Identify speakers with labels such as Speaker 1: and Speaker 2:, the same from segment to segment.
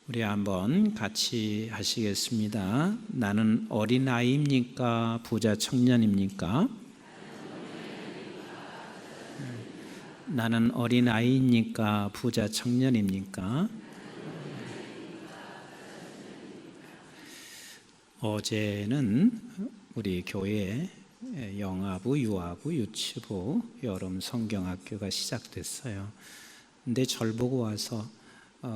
Speaker 1: 우리 한번 같이 하시겠습니다. 나는 어린아이입니까? 부자 청년입니까? 나는 어린아이입니까? 부자 청년입니까? 어제는 우리 교회에 영아부, 유아부, 유치부 여름 성경학교가 시작됐어요. 근데 절 보고 와서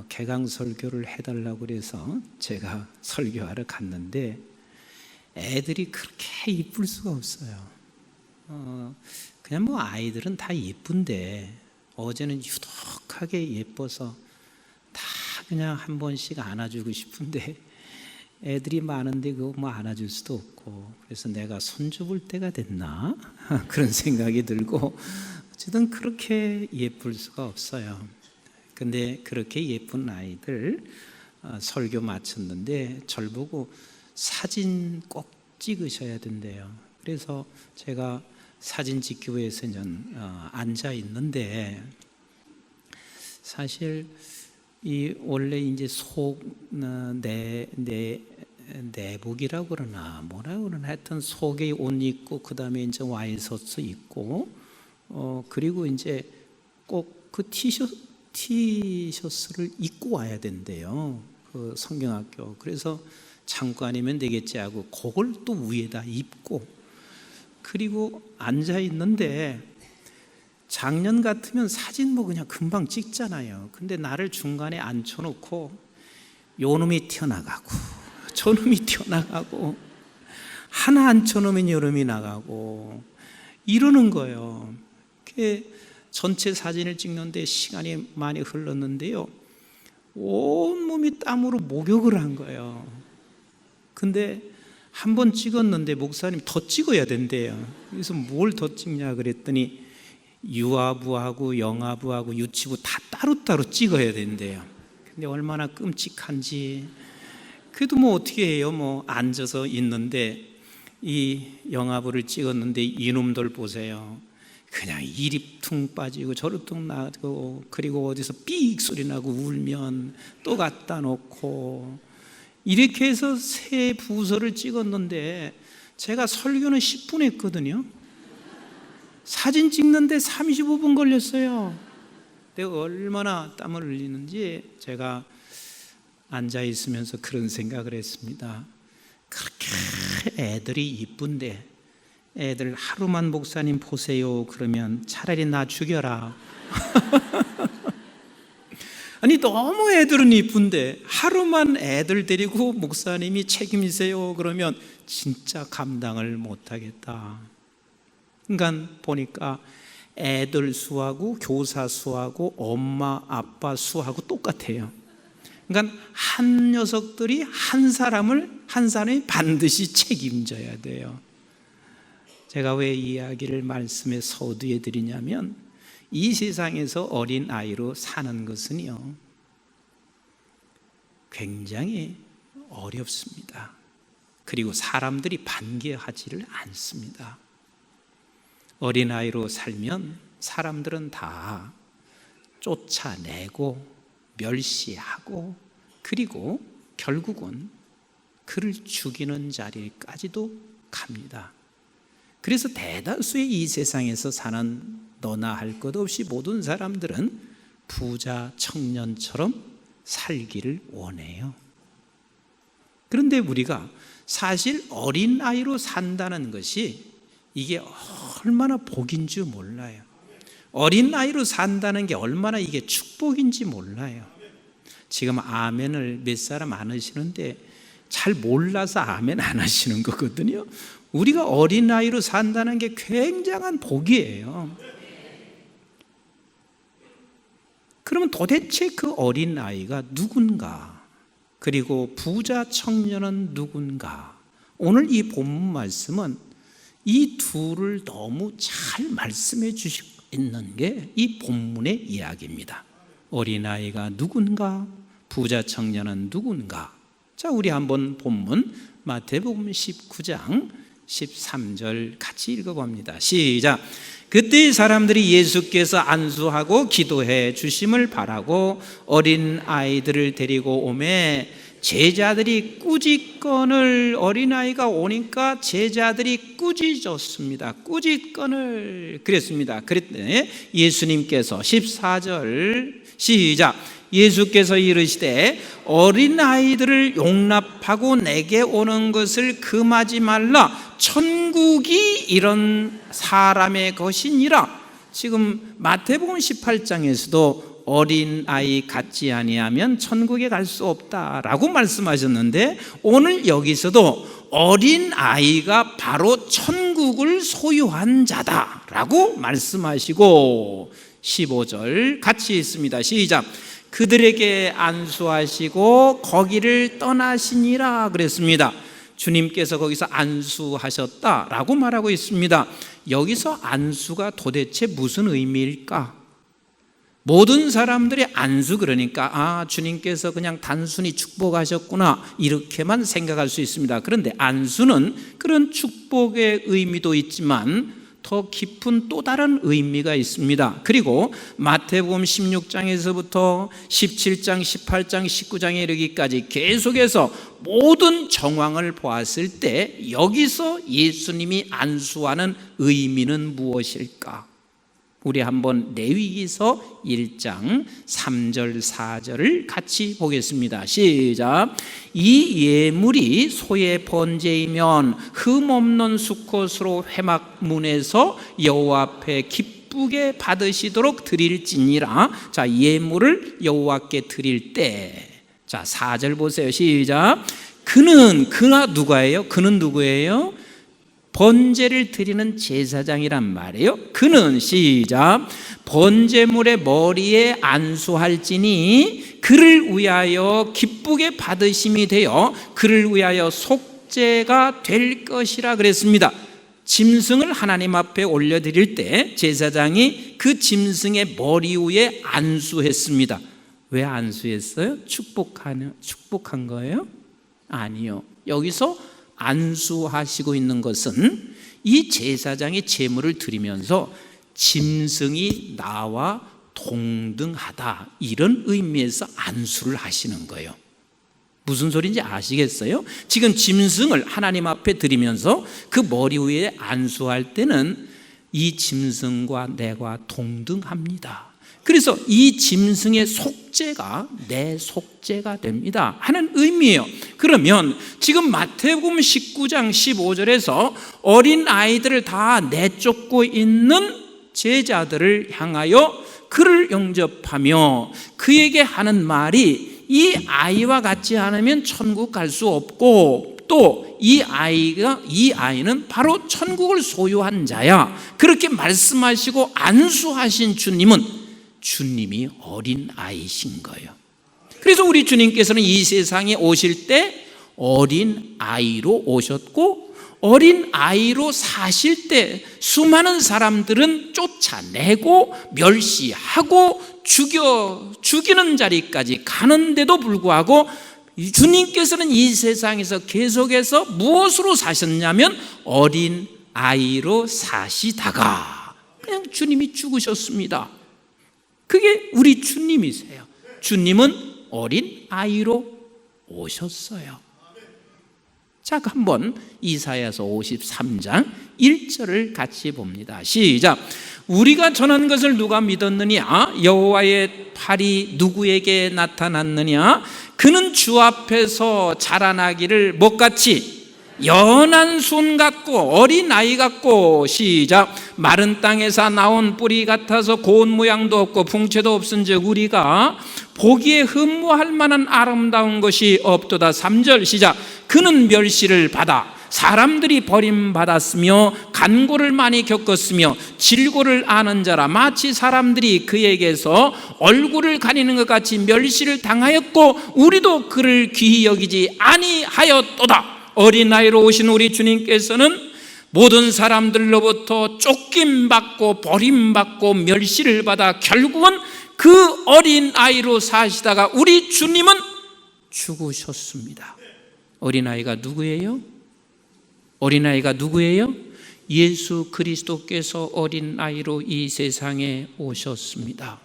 Speaker 1: 개강 설교를 해달라고 그래서 제가 설교하러 갔는데 애들이 그렇게 이쁠 수가 없어요. 그냥 뭐 아이들은 다 예쁜데 어제는 유독하게 예뻐서 다 그냥 한 번씩 안아주고 싶은데 애들이 많은데 그거 뭐 안아줄 수도 없고, 그래서 내가 손주 볼 때가 됐나 그런 생각이 들고, 어쨌든 그렇게 예쁠 수가 없어요. 근데 그렇게 예쁜 아이들 설교 마쳤는데 절 보고 사진 꼭 찍으셔야 된대요. 그래서 제가 사진 찍기 위해서 앉아 있는데, 사실 이 원래 이제 내복이라고 그러나 뭐라 그러나 하여튼 속에 옷 입고 그 다음에 이제 와이셔츠 입고 그리고 이제 꼭 그 티셔츠를 입고 와야 된대요. 그 성경학교. 그래서 창고 아니면 되겠지 하고 그걸 또 위에다 입고 그리고 앉아 있는데, 작년 같으면 사진 뭐 그냥 금방 찍잖아요. 근데 나를 중간에 앉혀놓고 요놈이 튀어나가고 저놈이 튀어나가고 하나 앉혀놓으면 여름이 나가고 이러는 거예요. 전체 사진을 찍는데 시간이 많이 흘렀는데요, 온몸이 땀으로 목욕을 한 거예요. 근데 한 번 찍었는데 목사님 더 찍어야 된대요. 그래서 뭘 더 찍냐 그랬더니 유아부하고 영아부하고 유치부 다 따로따로 찍어야 된대요. 근데 얼마나 끔찍한지. 그래도 뭐 어떻게 해요. 뭐 앉아서 있는데 이 영아부를 찍었는데 이놈들 보세요. 그냥 이립퉁 빠지고 저립퉁 나고, 그리고 어디서 삑 소리 나고 울면 또 갖다 놓고, 이렇게 해서 세 부서를 찍었는데 제가 설교는 10분 했거든요. 사진 찍는데 35분 걸렸어요. 내가 얼마나 땀을 흘리는지 제가 앉아 있으면서 그런 생각을 했습니다. 그렇게 애들이 이쁜데 애들 하루만 목사님 보세요 그러면 차라리 나 죽여라. 아니 너무 애들은 이쁜데 하루만 애들 데리고 목사님이 책임지세요 그러면 진짜 감당을 못하겠다. 그러니까 보니까 애들 수하고 교사 수하고 엄마 아빠 수하고 똑같아요. 그러니까 한 녀석들이 한 사람이 반드시 책임져야 돼요. 제가 왜 이 이야기를 말씀에 서두에 드리냐면, 이 세상에서 어린 아이로 사는 것은요 굉장히 어렵습니다. 그리고 사람들이 반겨하지를 않습니다. 어린아이로 살면 사람들은 다 쫓아내고 멸시하고, 그리고 결국은 그를 죽이는 자리까지도 갑니다. 그래서 대다수의 이 세상에서 사는 너나 할 것 없이 모든 사람들은 부자 청년처럼 살기를 원해요. 그런데 우리가 사실 어린아이로 산다는 것이 이게 얼마나 복인 줄 몰라요. 어린아이로 산다는 게 얼마나 이게 축복인지 몰라요. 지금 아멘을 몇 사람 안 하시는데 잘 몰라서 아멘 안 하시는 거거든요. 우리가 어린아이로 산다는 게 굉장한 복이에요. 그러면 도대체 그 어린아이가 누군가, 그리고 부자 청년은 누군가? 오늘 이 본문 말씀은 이 둘을 너무 잘 말씀해 주시고 있는 게 이 본문의 이야기입니다. 어린아이가 누군가, 부자 청년은 누군가. 자, 우리 한번 본문 마태복음 19장 13절 같이 읽어봅니다. 시작. 그때 사람들이 예수께서 안수하고 기도해 주심을 바라고 어린 아이들을 데리고 오매 제자들이 꾸짖건을, 어린아이가 오니까 제자들이 꾸짖었습니다. 꾸짖건을 그랬습니다. 그랬더니 예수님께서 14절 시작. 예수께서 이르시되 어린아이들을 용납하고 내게 오는 것을 금하지 말라. 천국이 이런 사람의 것이니라. 지금 마태복음 18장에서도 어린아이 같지 아니하면 천국에 갈 수 없다라고 말씀하셨는데, 오늘 여기서도 어린아이가 바로 천국을 소유한 자다라고 말씀하시고 15절 같이 있습니다. 시작. 그들에게 안수하시고 거기를 떠나시니라 그랬습니다. 주님께서 거기서 안수하셨다라고 말하고 있습니다. 여기서 안수가 도대체 무슨 의미일까? 모든 사람들이 안수 그러니까 주님께서 그냥 단순히 축복하셨구나 이렇게만 생각할 수 있습니다. 그런데 안수는 그런 축복의 의미도 있지만 더 깊은 또 다른 의미가 있습니다. 그리고 마태복음 16장에서부터 17장, 18장, 19장에 이르기까지 계속해서 모든 정황을 보았을 때 여기서 예수님이 안수하는 의미는 무엇일까? 우리 한번 레위기서 1장 3절 4절을 같이 보겠습니다. 시작. 이 예물이 소의 번제이면 흠없는 수컷으로 회막문에서 여호와 앞에 기쁘게 받으시도록 드릴지니라. 자, 예물을 여호와께 드릴 때, 자 4절 보세요. 시작. 그나 누가예요? 그는 누구예요? 번제를 드리는 제사장이란 말이에요. 그는 시작. 번제물의 머리에 안수할지니 그를 위하여 기쁘게 받으심이 되어 그를 위하여 속죄가 될 것이라 그랬습니다. 짐승을 하나님 앞에 올려드릴 때 제사장이 그 짐승의 머리 위에 안수했습니다. 왜 안수했어요? 축복한 거예요? 아니요. 여기서 안수하시고 있는 것은 이 제사장이 제물을 드리면서 짐승이 나와 동등하다 이런 의미에서 안수를 하시는 거예요. 무슨 소리인지 아시겠어요? 지금 짐승을 하나님 앞에 드리면서 그 머리 위에 안수할 때는 이 짐승과 내가 동등합니다. 그래서 이 짐승의 속죄가 내 속죄가 됩니다 하는 의미예요. 그러면 지금 마태복음 19장 15절에서 어린 아이들을 다 내쫓고 있는 제자들을 향하여 그를 영접하며 그에게 하는 말이 이 아이와 같지 않으면 천국 갈 수 없고 또 이 아이는 바로 천국을 소유한 자야. 그렇게 말씀하시고 안수하신 주님이 어린 아이신 거예요. 그래서 우리 주님께서는 이 세상에 오실 때 어린 아이로 오셨고 어린 아이로 사실 때 수많은 사람들은 쫓아내고 멸시하고 죽이는 자리까지 가는데도 불구하고 주님께서는 이 세상에서 계속해서 무엇으로 사셨냐면 어린 아이로 사시다가 그냥 주님이 죽으셨습니다. 그게 우리 주님이세요. 주님은 어린 아이로 오셨어요. 자, 한번 이사야서 53장 1절을 같이 봅니다. 시작. 우리가 전한 것을 누가 믿었느냐? 여호와의 팔이 누구에게 나타났느냐? 그는 주 앞에서 자라나기를 못같이 연한 순 같고 어린 아이 같고 시작. 마른 땅에서 나온 뿌리 같아서 고운 모양도 없고 풍채도 없은즉 우리가 보기에 흠모할 만한 아름다운 것이 없도다. 3절 시작. 그는 멸시를 받아 사람들이 버림받았으며 간고를 많이 겪었으며 질고를 아는 자라. 마치 사람들이 그에게서 얼굴을 가리는 것 같이 멸시를 당하였고 우리도 그를 귀히 여기지 아니하였도다. 어린아이로 오신 우리 주님께서는 모든 사람들로부터 쫓김받고 버림받고 멸시를 받아 결국은 그 어린아이로 사시다가 우리 주님은 죽으셨습니다. 어린아이가 누구예요? 어린아이가 누구예요? 예수 그리스도께서 어린아이로 이 세상에 오셨습니다.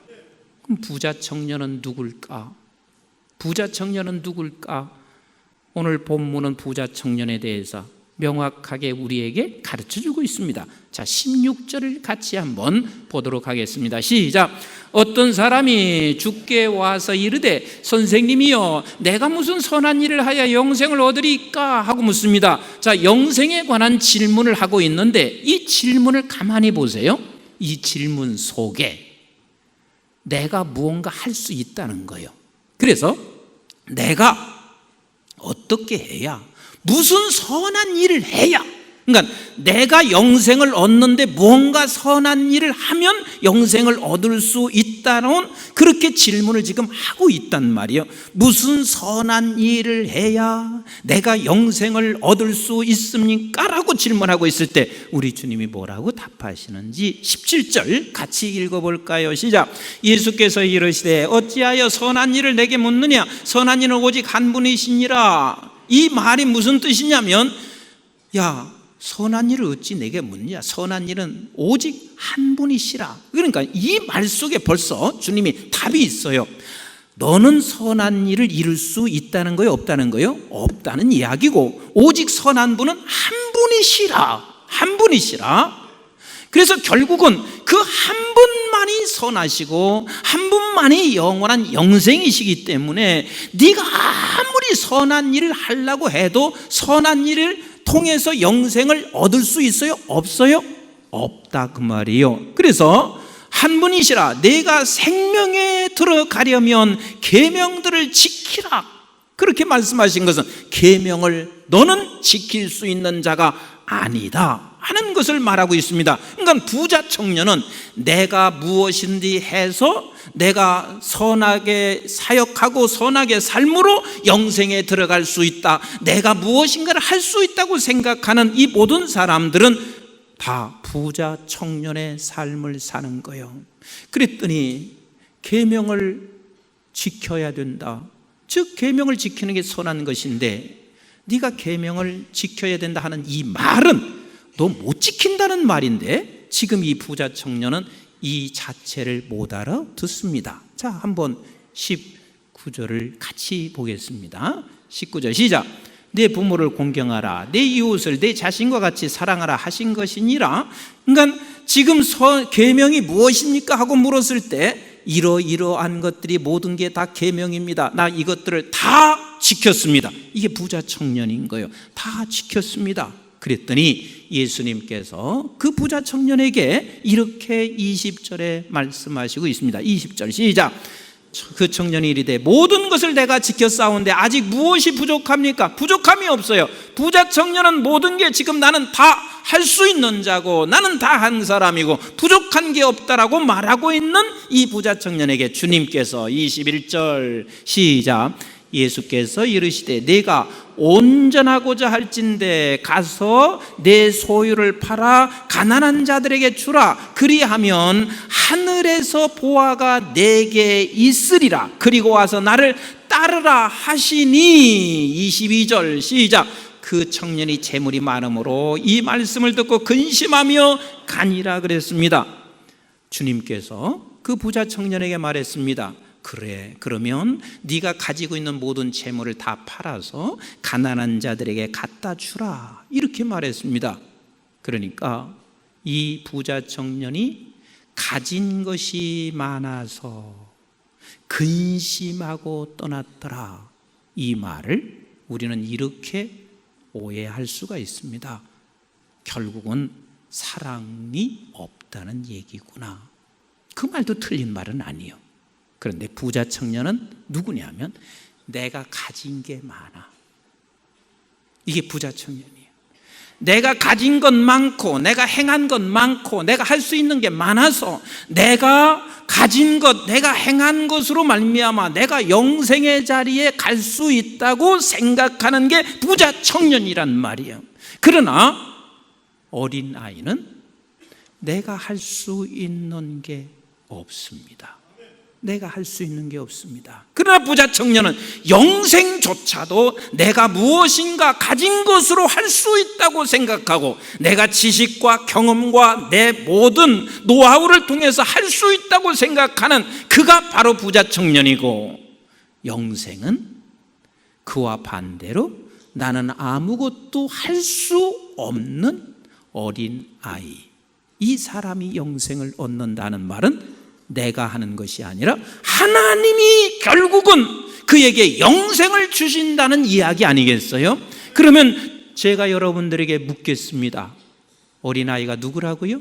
Speaker 1: 그럼 부자 청년은 누굴까? 부자 청년은 누굴까? 오늘 본문은 부자 청년에 대해서 명확하게 우리에게 가르쳐주고 있습니다. 자, 16절을 같이 한번 보도록 하겠습니다. 시작. 어떤 사람이 주께 와서 이르되 선생님이여 내가 무슨 선한 일을 하여 영생을 얻으리까 하고 묻습니다. 자, 영생에 관한 질문을 하고 있는데 이 질문을 가만히 보세요. 이 질문 속에 내가 무언가 할 수 있다는 거예요. 그래서 내가 어떻게 해야, 무슨 선한 일을 해야, 그러니까 내가 영생을 얻는데 무언가 선한 일을 하면 영생을 얻을 수 있다는 그렇게 질문을 지금 하고 있단 말이에요. 무슨 선한 일을 해야 내가 영생을 얻을 수 있습니까? 라고 질문하고 있을 때 우리 주님이 뭐라고 답하시는지 17절 같이 읽어볼까요? 시작. 예수께서 이르시되 어찌하여 선한 일을 내게 묻느냐? 선한 이는 오직 한 분이시니라. 이 말이 무슨 뜻이냐면, 야, 선한 일을 어찌 내게 묻냐? 선한 일은 오직 한 분이시라. 그러니까 이 말 속에 벌써 주님이 답이 있어요. 너는 선한 일을 이룰 수 있다는 거예요? 없다는 거예요? 없다는 이야기고, 오직 선한 분은 한 분이시라. 한 분이시라. 그래서 결국은 그 한 분만이 선하시고 한 분만이 영원한 영생이시기 때문에 네가 아무리 선한 일을 하려고 해도 선한 일을 통해서 영생을 얻을 수 있어요? 없어요? 없다 그 말이에요. 그래서 한 분이시라. 내가 생명에 들어가려면 계명들을 지키라. 그렇게 말씀하신 것은 계명을 너는 지킬 수 있는 자가 아니다 하는 것을 말하고 있습니다. 그러니까 부자 청년은 내가 무엇인지 해서 내가 선하게 사역하고 선하게 삶으로 영생에 들어갈 수 있다, 내가 무엇인가를 할 수 있다고 생각하는 이 모든 사람들은 다 부자 청년의 삶을 사는 거예요. 그랬더니 계명을 지켜야 된다. 즉 계명을 지키는 게 선한 것인데 네가 계명을 지켜야 된다 하는 이 말은 너 못 지킨다는 말인데 지금 이 부자 청년은 이 자체를 못 알아듣습니다. 자, 한번 19절을 같이 보겠습니다. 19절 시작. 내 부모를 공경하라, 내 이웃을 내 자신과 같이 사랑하라 하신 것이니라. 그러니까 지금 계명이 무엇입니까? 하고 물었을 때 이러이러한 것들이 모든 게 다 계명입니다. 나 이것들을 다 지켰습니다. 이게 부자 청년인 거예요. 다 지켰습니다. 그랬더니 예수님께서 그 부자 청년에게 이렇게 20절에 말씀하시고 있습니다. 20절 시작. 그 청년이 이르되 모든 것을 내가 지켰사온데 아직 무엇이 부족합니까? 부족함이 없어요. 부자 청년은 모든 게 지금 나는 다 할 수 있는 자고 나는 다 한 사람이고 부족한 게 없다라고 말하고 있는 이 부자 청년에게 주님께서 21절 시작. 예수께서 이르시되 내가 온전하고자 할진대 가서 내 소유를 팔아 가난한 자들에게 주라. 그리하면 하늘에서 보화가 내게 있으리라. 그리고 와서 나를 따르라 하시니. 22절 시작. 그 청년이 재물이 많으므로 이 말씀을 듣고 근심하며 가니라 그랬습니다. 주님께서 그 부자 청년에게 말했습니다. 그래, 그러면 네가 가지고 있는 모든 재물을 다 팔아서 가난한 자들에게 갖다 주라. 이렇게 말했습니다. 그러니까 이 부자 청년이 가진 것이 많아서 근심하고 떠났더라. 이 말을 우리는 이렇게 오해할 수가 있습니다. 결국은 사랑이 없다는 얘기구나. 그 말도 틀린 말은 아니에요. 그런데 부자 청년은 누구냐면 내가 가진 게 많아. 이게 부자 청년이에요. 내가 가진 건 많고 내가 행한 건 많고 내가 할 수 있는 게 많아서 내가 가진 것, 내가 행한 것으로 말미암아 내가 영생의 자리에 갈 수 있다고 생각하는 게 부자 청년이란 말이에요. 그러나 어린아이는 내가 할 수 있는 게 없습니다. 내가 할 수 있는 게 없습니다. 그러나 부자 청년은 영생조차도 내가 무엇인가 가진 것으로 할 수 있다고 생각하고 내가 지식과 경험과 내 모든 노하우를 통해서 할 수 있다고 생각하는 그가 바로 부자 청년이고, 영생은 그와 반대로 나는 아무것도 할 수 없는 어린 아이, 이 사람이 영생을 얻는다는 말은 내가 하는 것이 아니라 하나님이 결국은 그에게 영생을 주신다는 이야기 아니겠어요? 그러면 제가 여러분들에게 묻겠습니다. 어린아이가 누구라고요?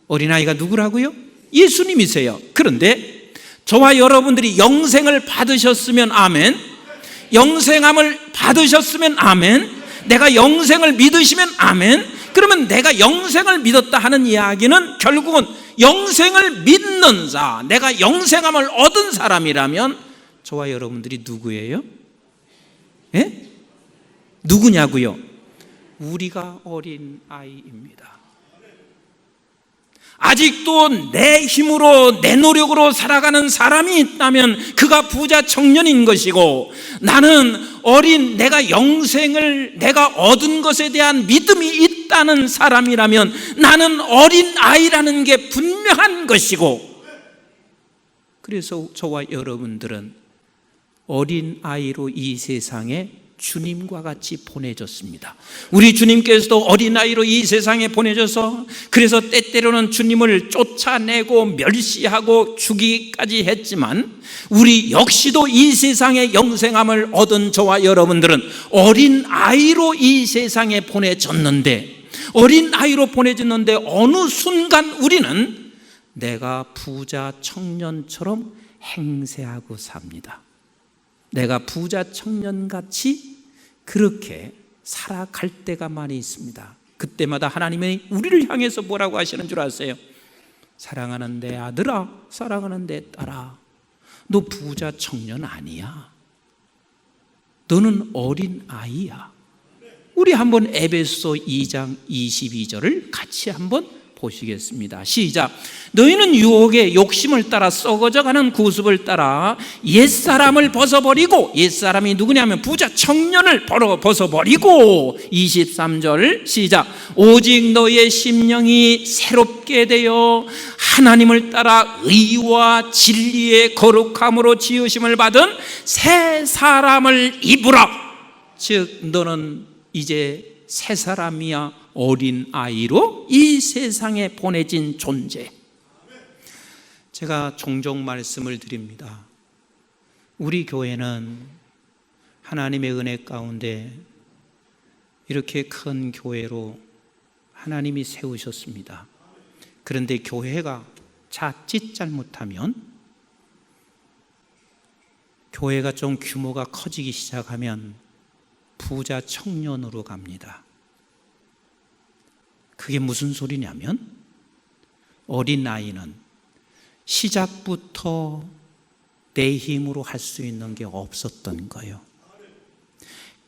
Speaker 1: 어린아이가 누구라고요? 예수님이세요. 그런데 저와 여러분들이 영생을 받으셨으면 아멘, 영생함을 받으셨으면 아멘, 내가 영생을 믿으시면 아멘. 그러면 내가 영생을 믿었다 하는 이야기는 결국은 영생을 믿는 자, 내가 영생함을 얻은 사람이라면 저와 여러분들이 누구예요? 예? 누구냐고요? 우리가 어린 아이입니다. 아직도 내 힘으로 내 노력으로 살아가는 사람이 있다면 그가 부자 청년인 것이고, 나는 내가 영생을 내가 얻은 것에 대한 믿음이 있다는 사람이라면 나는 어린 아이라는 게 분명한 것이고, 그래서 저와 여러분들은 어린 아이로 이 세상에 주님과 같이 보내졌습니다. 우리 주님께서도 어린아이로 이 세상에 보내져서, 그래서 때때로는 주님을 쫓아내고 멸시하고 죽이기까지 했지만, 우리 역시도 이 세상에 영생함을 얻은 저와 여러분들은 어린아이로 이 세상에 보내졌는데, 어린아이로 보내졌는데 어느 순간 우리는 내가 부자 청년처럼 행세하고 삽니다. 내가 부자 청년같이 그렇게 살아갈 때가 많이 있습니다. 그때마다 하나님이 우리를 향해서 뭐라고 하시는 줄 아세요? 사랑하는 내 아들아, 사랑하는 내 딸아, 너 부자 청년 아니야. 너는 어린 아이야. 우리 한번 에베소 2장 22절을 같이 한번 보시겠습니다. 시작. 너희는 유혹의 욕심을 따라 썩어져가는 구습을 따라 옛사람을 벗어버리고, 옛사람이 누구냐면 부자 청년을 벗어버리고, 23절 시작. 오직 너희의 심령이 새롭게 되어 하나님을 따라 의와 진리의 거룩함으로 지으심을 받은 새 사람을 입으라. 즉 너는 이제 새 사람이야. 어린 아이로 이 세상에 보내진 존재. 제가 종종 말씀을 드립니다. 우리 교회는 하나님의 은혜 가운데 이렇게 큰 교회로 하나님이 세우셨습니다. 그런데 교회가 자칫 잘못하면, 교회가 좀 규모가 커지기 시작하면 부자 청년으로 갑니다. 그게 무슨 소리냐면, 어린아이는 시작부터 내 힘으로 할 수 있는 게 없었던 거예요.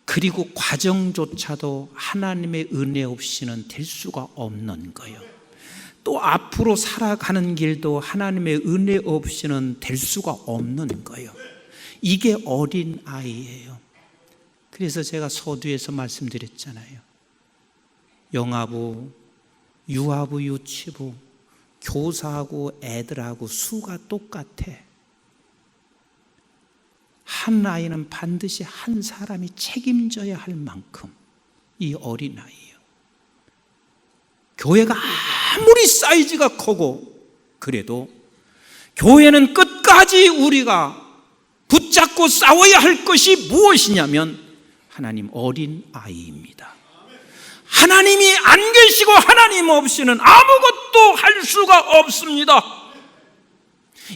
Speaker 1: 그리고 과정조차도 하나님의 은혜 없이는 될 수가 없는 거예요. 또 앞으로 살아가는 길도 하나님의 은혜 없이는 될 수가 없는 거예요. 이게 어린아이예요. 그래서 제가 서두에서 말씀드렸잖아요. 영아부, 유아부, 유치부, 교사하고 애들하고 수가 똑같아. 한 아이는 반드시 한 사람이 책임져야 할 만큼 이 어린아이예요. 교회가 아무리 사이즈가 크고 그래도 교회는 끝까지 우리가 붙잡고 싸워야 할 것이 무엇이냐면 하나님 어린아이입니다. 하나님이 안 계시고 하나님 없이는 아무것도 할 수가 없습니다.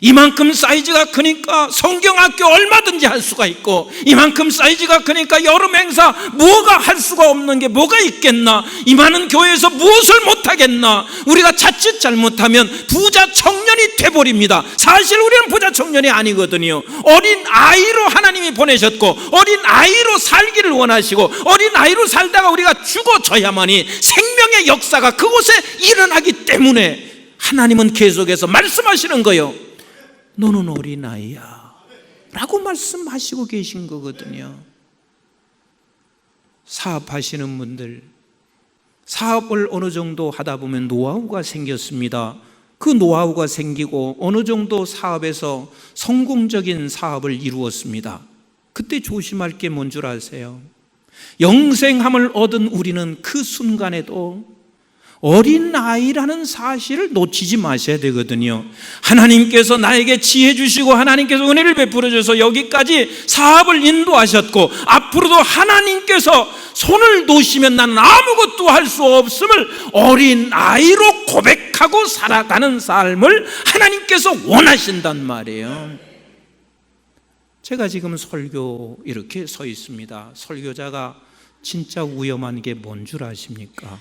Speaker 1: 이만큼 사이즈가 크니까 성경학교 얼마든지 할 수가 있고, 이만큼 사이즈가 크니까 여름 행사 뭐가 할 수가 없는 게 뭐가 있겠나, 이 많은 교회에서 무엇을 못하겠나. 우리가 자칫 잘못하면 부자 청년이 돼버립니다. 사실 우리는 부자 청년이 아니거든요. 어린 아이로 하나님이 보내셨고, 어린 아이로 살기를 원하시고, 어린 아이로 살다가 우리가 죽어져야만이 생명의 역사가 그곳에 일어나기 때문에 하나님은 계속해서 말씀하시는 거예요. 너는 어린아이야 라고 말씀하시고 계신 거거든요. 사업하시는 분들, 사업을 어느 정도 하다 보면 노하우가 생겼습니다. 그 노하우가 생기고 어느 정도 사업에서 성공적인 사업을 이루었습니다. 그때 조심할 게 뭔 줄 아세요? 영생함을 얻은 우리는 그 순간에도 어린아이라는 사실을 놓치지 마셔야 되거든요. 하나님께서 나에게 지혜 주시고 하나님께서 은혜를 베풀어 줘서 여기까지 사업을 인도하셨고, 앞으로도 하나님께서 손을 놓으시면 나는 아무것도 할 수 없음을 어린아이로 고백하고 살아가는 삶을 하나님께서 원하신단 말이에요. 제가 지금 설교 이렇게 서 있습니다. 설교자가 진짜 위험한 게 뭔 줄 아십니까?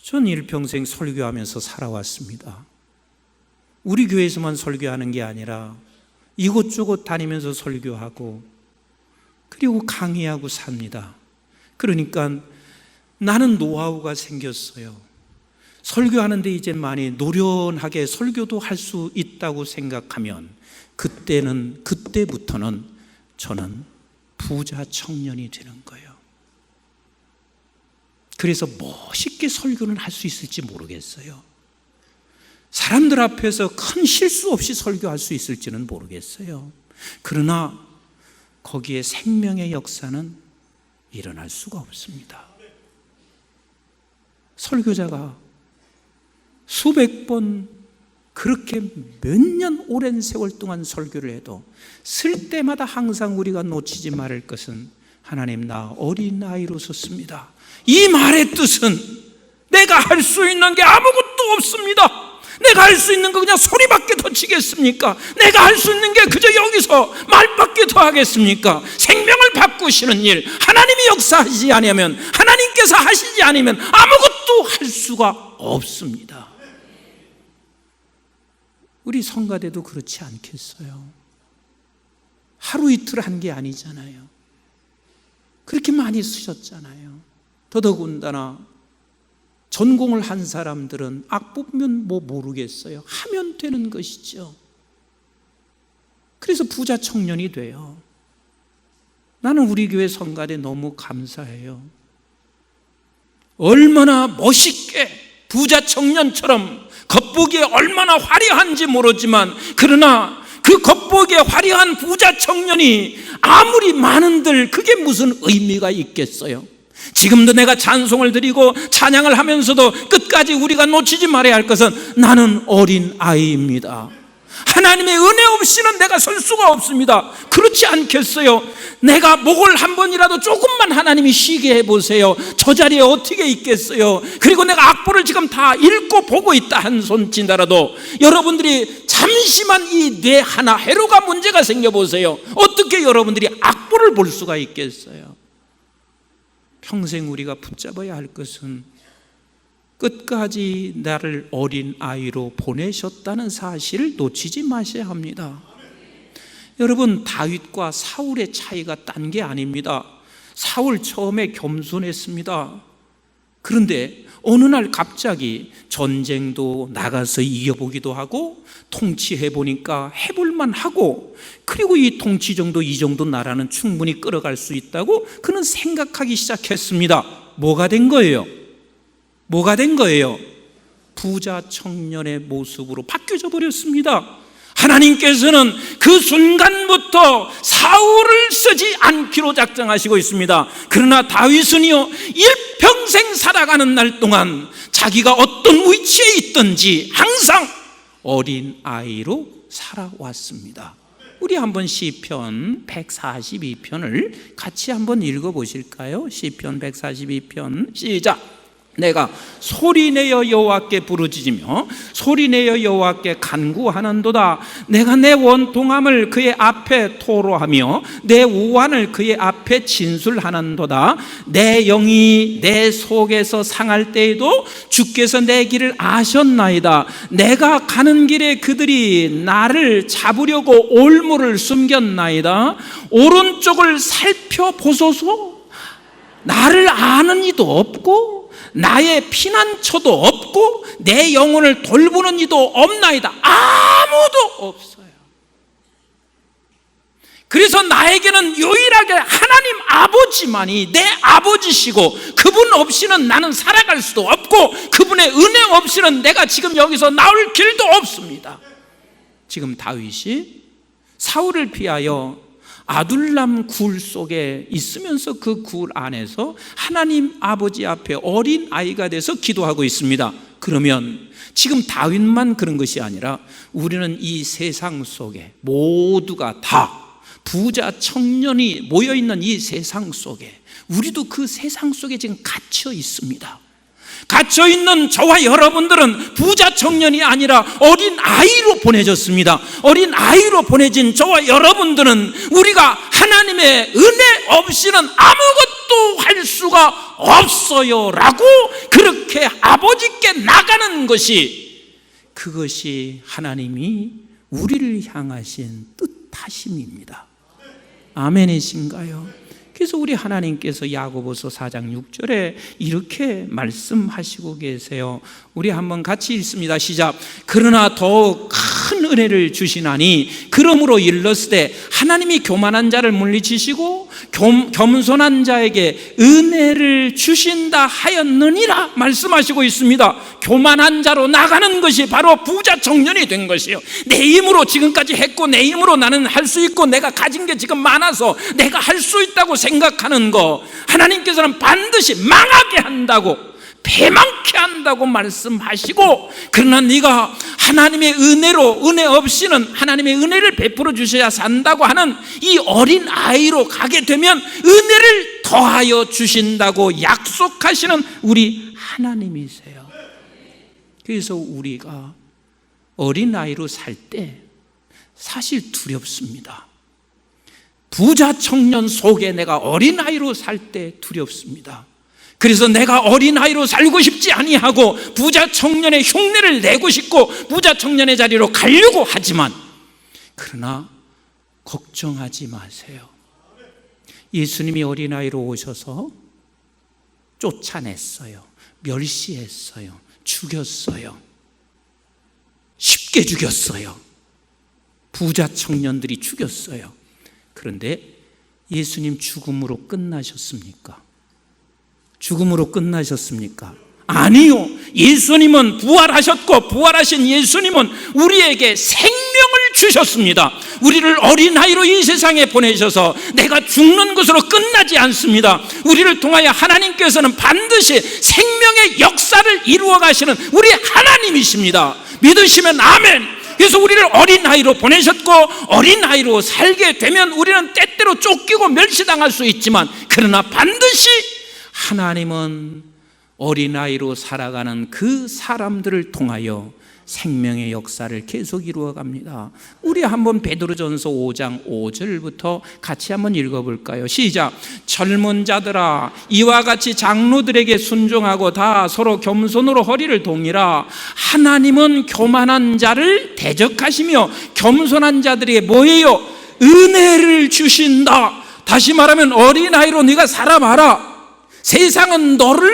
Speaker 1: 전 일평생 설교하면서 살아왔습니다. 우리 교회에서만 설교하는 게 아니라 이곳저곳 다니면서 설교하고 그리고 강의하고 삽니다. 그러니까 나는 노하우가 생겼어요. 설교하는데 이제 많이 노련하게 설교도 할 수 있다고 생각하면 그때부터는 저는 부자 청년이 되는 거예요. 그래서 멋있게 설교는 할 수 있을지 모르겠어요. 사람들 앞에서 큰 실수 없이 설교할 수 있을지는 모르겠어요. 그러나 거기에 생명의 역사는 일어날 수가 없습니다. 설교자가 수백 번 그렇게 몇 년 오랜 세월 동안 설교를 해도 쓸 때마다 항상 우리가 놓치지 말을 것은 하나님, 나 어린아이로 섰습니다. 이 말의 뜻은 내가 할 수 있는 게 아무것도 없습니다. 내가 할 수 있는 거 그냥 소리밖에 더 치겠습니까? 내가 할 수 있는 게 그저 여기서 말밖에 더 하겠습니까? 생명을 바꾸시는 일, 하나님이 역사하시지 않으면, 하나님께서 하시지 않으면 아무것도 할 수가 없습니다. 우리 성가대도 그렇지 않겠어요? 하루 이틀 한 게 아니잖아요. 그렇게 많이 쓰셨잖아요. 더더군다나 전공을 한 사람들은 악보면 뭐 모르겠어요. 하면 되는 것이죠. 그래서 부자 청년이 돼요. 나는 우리 교회 성가대 너무 감사해요. 얼마나 멋있게 부자 청년처럼 겉보기에 얼마나 화려한지 모르지만, 그러나 그 겉보기에 화려한 부자 청년이 아무리 많은들 그게 무슨 의미가 있겠어요? 지금도 내가 찬송을 드리고 찬양을 하면서도 끝까지 우리가 놓치지 말아야 할 것은 나는 어린 아이입니다. 하나님의 은혜 없이는 내가 설 수가 없습니다. 그렇지 않겠어요? 내가 목을 한 번이라도 조금만 하나님이 쉬게 해보세요. 저 자리에 어떻게 있겠어요? 그리고 내가 악보를 지금 다 읽고 보고 있다 한 손치더라도 여러분들이 잠시만 이 뇌 하나 회로가 문제가 생겨보세요. 어떻게 여러분들이 악보를 볼 수가 있겠어요? 평생 우리가 붙잡아야 할 것은 끝까지 나를 어린 아이로 보내셨다는 사실을 놓치지 마셔야 합니다. 여러분, 다윗과 사울의 차이가 딴 게 아닙니다. 사울 처음에 겸손했습니다. 그런데 어느 날 갑자기 전쟁도 나가서 이겨보기도 하고 통치해보니까 해볼만 하고, 그리고 이 통치 정도, 이 정도 나라는 충분히 끌어갈 수 있다고 그는 생각하기 시작했습니다. 뭐가 된 거예요? 뭐가 된 거예요? 부자 청년의 모습으로 바뀌어져 버렸습니다. 하나님께서는 그 순간부터 사울을 쓰지 않기로 작정하시고 있습니다. 그러나 다윗은요, 일평생 살아가는 날 동안 자기가 어떤 위치에 있든지 항상 어린 아이로 살아왔습니다. 우리 한번 시편 142편을 같이 한번 읽어보실까요? 시편 142편 시작. 내가 소리내어 여호와께 부르짖으며 소리내어 여호와께 간구하는도다. 내가 내 원통함을 그의 앞에 토로하며 내 우환을 그의 앞에 진술하는도다. 내 영이 내 속에서 상할 때에도 주께서 내 길을 아셨나이다. 내가 가는 길에 그들이 나를 잡으려고 올무를 숨겼나이다. 오른쪽을 살펴보소서. 나를 아는 이도 없고 나의 피난처도 없고 내 영혼을 돌보는 이도 없나이다. 아무도 없어요. 그래서 나에게는 유일하게 하나님 아버지만이 내 아버지시고, 그분 없이는 나는 살아갈 수도 없고, 그분의 은혜 없이는 내가 지금 여기서 나올 길도 없습니다. 지금 다윗이 사울을 피하여 아둘람 굴 속에 있으면서 그 굴 안에서 하나님 아버지 앞에 어린 아이가 돼서 기도하고 있습니다. 그러면 지금 다윗만 그런 것이 아니라 우리는 이 세상 속에 모두가 다 부자 청년이 모여있는 이 세상 속에, 우리도 그 세상 속에 지금 갇혀 있습니다. 갇혀있는 저와 여러분들은 부자 청년이 아니라 어린 아이로 보내졌습니다. 어린 아이로 보내진 저와 여러분들은 우리가 하나님의 은혜 없이는 아무것도 할 수가 없어요 라고 그렇게 아버지께 나가는 것이, 그것이 하나님이 우리를 향하신 뜻하심입니다. 아멘이신가요? 그래서 우리 하나님께서 야고보서 4장 6절에 이렇게 말씀하시고 계세요. 우리 한번 같이 읽습니다. 시작. 그러나 더욱 큰 은혜를 주시나니 그러므로 일렀으되 하나님이 교만한 자를 물리치시고 겸손한 자에게 은혜를 주신다 하였느니라 말씀하시고 있습니다. 교만한 자로 나가는 것이 바로 부자 청년이 된 것이에요. 내 힘으로 지금까지 했고, 내 힘으로 나는 할 수 있고, 내가 가진 게 지금 많아서 내가 할 수 있다고 생각하는 거, 하나님께서는 반드시 망하게 한다고, 패망케 한다고 말씀하시고, 그러나 네가 하나님의 은혜로, 은혜 없이는 하나님의 은혜를 베풀어 주셔야 산다고 하는 이 어린 아이로 가게 되면 은혜를 더하여 주신다고 약속하시는 우리 하나님이세요. 그래서 우리가 어린 아이로 살 때 사실 두렵습니다. 부자 청년 속에 내가 어린 아이로 살 때 두렵습니다. 그래서 내가 어린아이로 살고 싶지 아니하고 부자 청년의 흉내를 내고 싶고 부자 청년의 자리로 가려고 하지만, 그러나 걱정하지 마세요. 예수님이 어린아이로 오셔서 쫓아냈어요. 멸시했어요. 죽였어요. 쉽게 죽였어요. 부자 청년들이 죽였어요. 그런데 예수님 죽음으로 끝나셨습니까? 죽음으로 끝나셨습니까? 아니요. 예수님은 부활하셨고, 부활하신 예수님은 우리에게 생명을 주셨습니다. 우리를 어린아이로 이 세상에 보내셔서 내가 죽는 것으로 끝나지 않습니다. 우리를 통하여 하나님께서는 반드시 생명의 역사를 이루어 가시는 우리 하나님이십니다. 믿으시면 아멘. 그래서 우리를 어린아이로 보내셨고, 어린아이로 살게 되면 우리는 때때로 쫓기고 멸시당할 수 있지만, 그러나 반드시 하나님은 어린아이로 살아가는 그 사람들을 통하여 생명의 역사를 계속 이루어갑니다. 우리 한번 베드로전서 5장 5절부터 같이 한번 읽어볼까요? 시작. 젊은 자들아, 이와 같이 장로들에게 순종하고 다 서로 겸손으로 허리를 동이라. 하나님은 교만한 자를 대적하시며 겸손한 자들에게 뭐예요? 은혜를 주신다. 다시 말하면 어린아이로 네가 살아봐라. 세상은 너를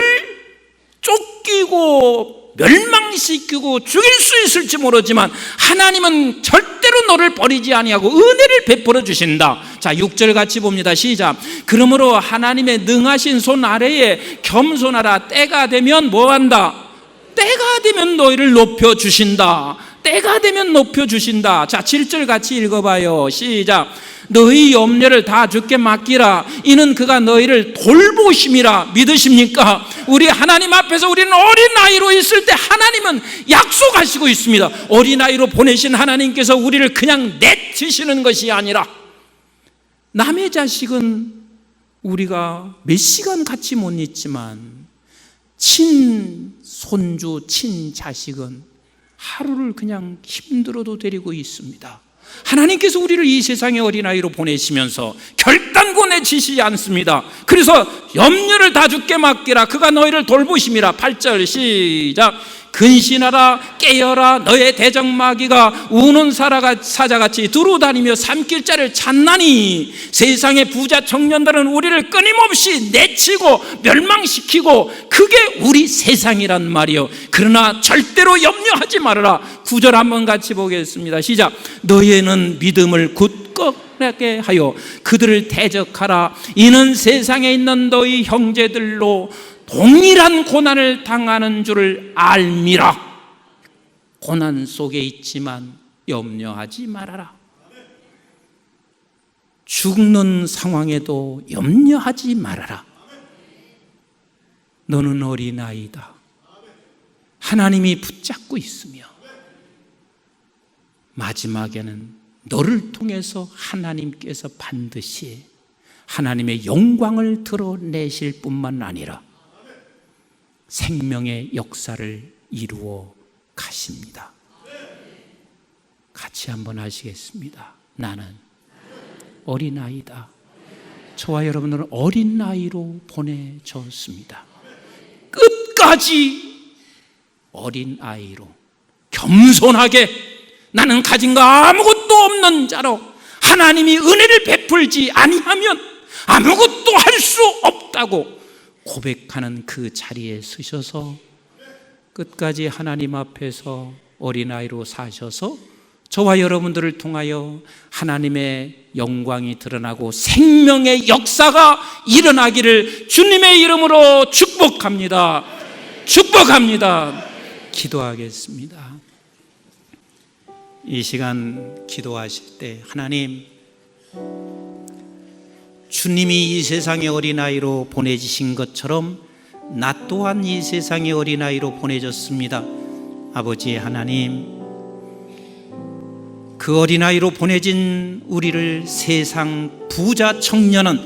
Speaker 1: 쫓기고 멸망시키고 죽일 수 있을지 모르지만 하나님은 절대로 너를 버리지 아니하고 은혜를 베풀어 주신다. 자, 6절 같이 봅니다. 시작. 그러므로 하나님의 능하신 손 아래에 겸손하라. 때가 되면 뭐한다? 때가 되면 너희를 높여주신다. 때가 되면 높여주신다. 자, 7절 같이 읽어봐요. 시작. 너희 염려를 다 주께 맡기라. 이는 그가 너희를 돌보심이라. 믿으십니까? 우리 하나님 앞에서 우리는 어린아이로 있을 때 하나님은 약속하시고 있습니다. 어린아이로 보내신 하나님께서 우리를 그냥 내치시는 것이 아니라, 남의 자식은 우리가 몇 시간 같이 못 있지만 친손주, 친자식은 하루를 그냥 힘들어도 데리고 있습니다. 하나님께서 우리를 이 세상의 어린아이로 보내시면서 결단 보내지시지 않습니다. 그래서 염려를 다 주께 맡기라. 그가 너희를 돌보심이라. 8절 시작. 근신하라, 깨어라. 너의 대적마귀가 우는 사자같이 두루다니며 삼킬자를 찾나니 세상의 부자 청년들은 우리를 끊임없이 내치고 멸망시키고 그게 우리 세상이란 말이요. 그러나 절대로 염려하지 말아라. 9절 한번 같이 보겠습니다. 시작. 너희는 믿음을 굳건하게 하여 그들을 대적하라. 이는 세상에 있는 너희 형제들로 동일한 고난을 당하는 줄을 알미라. 고난 속에 있지만 염려하지 말아라. 죽는 상황에도 염려하지 말아라. 너는 어린아이다. 하나님이 붙잡고 있으며 마지막에는 너를 통해서 하나님께서 반드시 하나님의 영광을 드러내실 뿐만 아니라 생명의 역사를 이루어 가십니다. 같이 한번 하시겠습니다. 나는 어린아이다. 저와 여러분들은 어린아이로 보내졌습니다. 끝까지 어린아이로 겸손하게 나는 가진 거 아무것도 없는 자로 하나님이 은혜를 베풀지 아니하면 아무것도 할 수 없다고 고백하는 그 자리에 서셔서 끝까지 하나님 앞에서 어린아이로 사셔서 저와 여러분들을 통하여 하나님의 영광이 드러나고 생명의 역사가 일어나기를 주님의 이름으로 축복합니다. 축복합니다. 기도하겠습니다. 이 시간 기도하실 때 하나님, 주님이 이 세상의 어린아이로 보내지신 것처럼 나 또한 이 세상의 어린아이로 보내졌습니다. 아버지 하나님, 그 어린아이로 보내진 우리를 세상 부자 청년은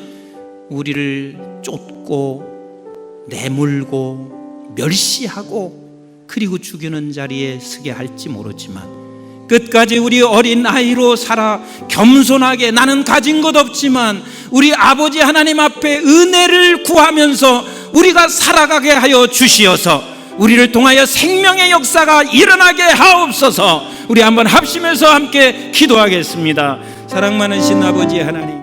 Speaker 1: 우리를 쫓고 내몰고 멸시하고 그리고 죽이는 자리에 서게 할지 모르지만 끝까지 우리 어린아이로 살아 겸손하게 나는 가진 것 없지만 우리 아버지 하나님 앞에 은혜를 구하면서 우리가 살아가게 하여 주시어서 우리를 통하여 생명의 역사가 일어나게 하옵소서. 우리 한번 합심해서 함께 기도하겠습니다. 사랑 많으신 아버지 하나님,